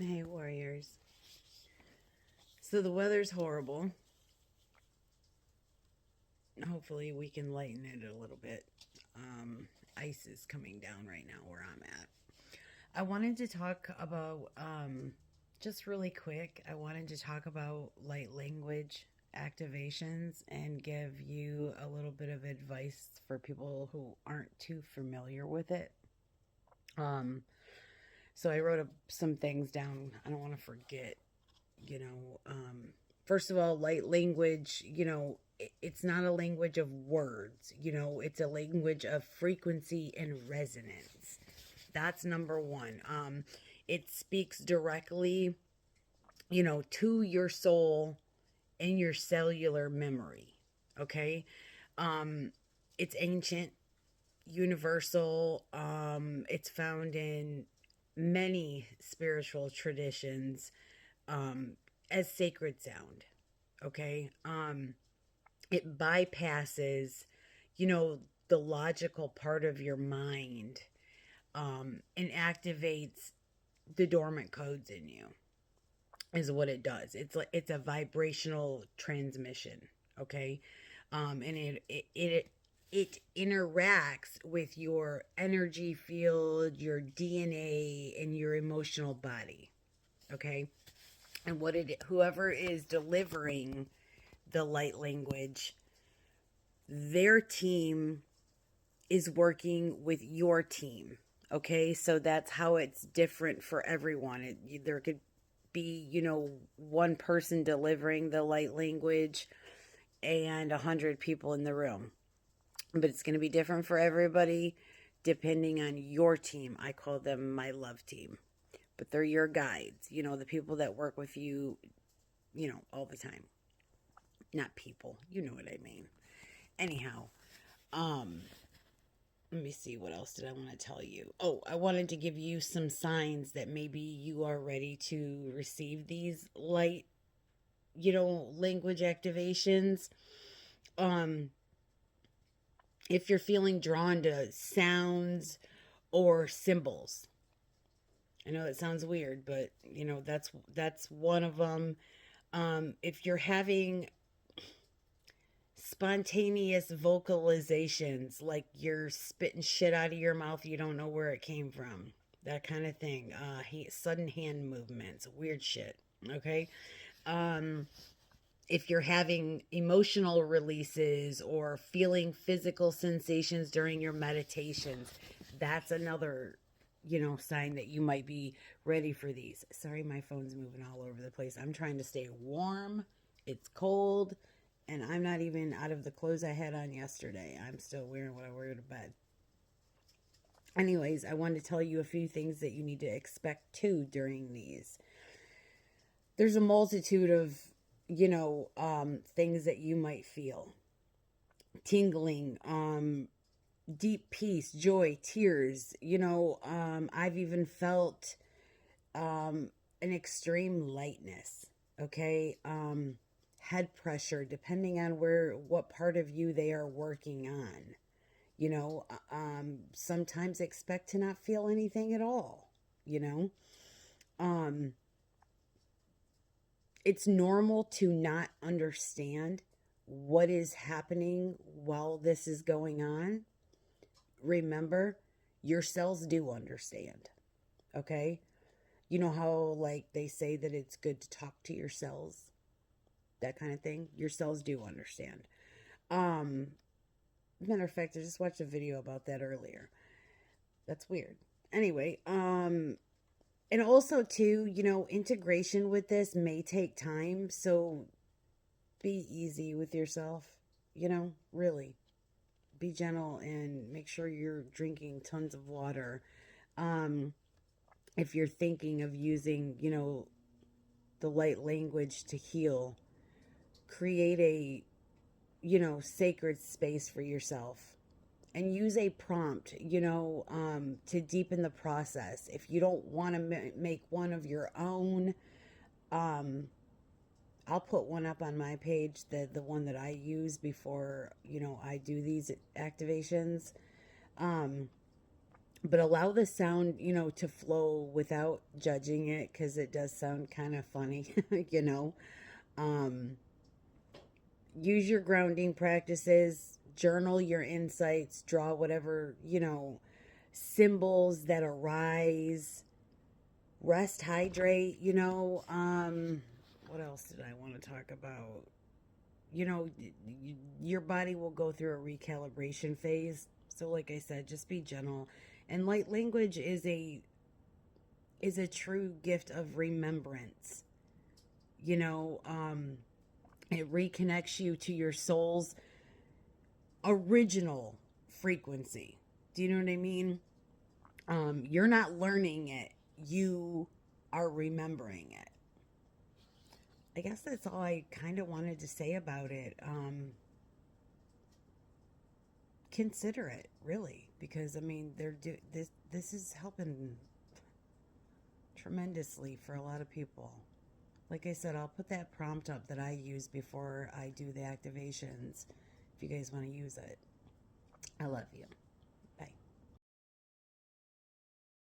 Hey, warriors. So the weather's horrible. Hopefully, we can lighten it a little bit. Um, Ice is coming down right now where I'm at. I wanted to talk about, just really quick, I wanted to talk about light language activations and give you a little bit of advice for people who aren't too familiar with it. Um, so I wrote some things down. I don't want to forget you know first of all, light language, it's not a language of words, it's a language of frequency and resonance. That's number one. It speaks directly, to your soul and your cellular memory. Okay. um it's ancient, universal. It's found in many spiritual traditions, um, as sacred sound. Okay. It bypasses, you know, the logical part of your mind, and activates the dormant codes in you, is what it does. It's a vibrational transmission. Okay. And it interacts with your energy field, your DNA, and your emotional body. Okay. And whoever is delivering the light language, their team is working with your team. Okay, so that's how it's different for everyone. There could be, one person delivering the light language and 100 people in the room, but it's going to be different for everybody depending on your team. I call them my love team, but they're your guides, the people that work with you, all the time. Not people, you know what I mean. Anyhow, um, let me see, what else did I want to tell you? Oh, I wanted to give you some signs that maybe you are ready to receive these light, language activations. Um, if you're feeling drawn to sounds or symbols. I know that sounds weird, but that's one of them. If you're having spontaneous vocalizations, like you're spitting shit out of your mouth, you don't know where it came from, that kind of thing. Sudden hand movements, weird shit. Okay. um if you're having emotional releases or feeling physical sensations during your meditations, that's another, sign that you might be ready for these. Sorry, my phone's moving all over the place. I'm trying to stay warm. It's cold, and I'm not even out of the clothes I had on yesterday. I'm still wearing what I wear to bed. Anyways, I wanted to tell you a few things that you need to expect too during these. There's a multitude of, things that you might feel: tingling, deep peace, joy, tears. I've even felt, an extreme lightness. Okay. Head pressure, depending on what part of you they are working on. Sometimes expect to not feel anything at all. You know, um, it's normal to not understand what is happening while this is going on. Remember, your cells do understand. Okay. You know how, like, they say that it's good to talk to your cells, that kind of thing? Your cells do understand. Um, Matter of fact, I just watched a video about that earlier. That's weird. Anyway, and also too, integration with this may take time, so be easy with yourself. Really be gentle and make sure you're drinking tons of water. Um, if you're thinking of using, the light language to heal, create a, sacred space for yourself and use a prompt, to deepen the process. If you don't want to make one of your own, um, I'll put one up on my page, the one that I use before, I do these activations. Um, but allow the sound, to flow without judging it, because it does sound kind of funny. you know. Um, Use your grounding practices, journal your insights, draw whatever, symbols that arise, rest, hydrate, what else did I want to talk about? You know, your body will go through a recalibration phase. So like I said, just be gentle. And light language is a true gift of remembrance. You know, it reconnects you to your soul's original frequency. Do you know what I mean? You're not learning it, you are remembering it. I guess that's all I kind of wanted to say about it. Consider it, really, because I mean, this is helping tremendously for a lot of people. Like I said, I'll put that prompt up that I use before I do the activations if you guys want to use it. I love you.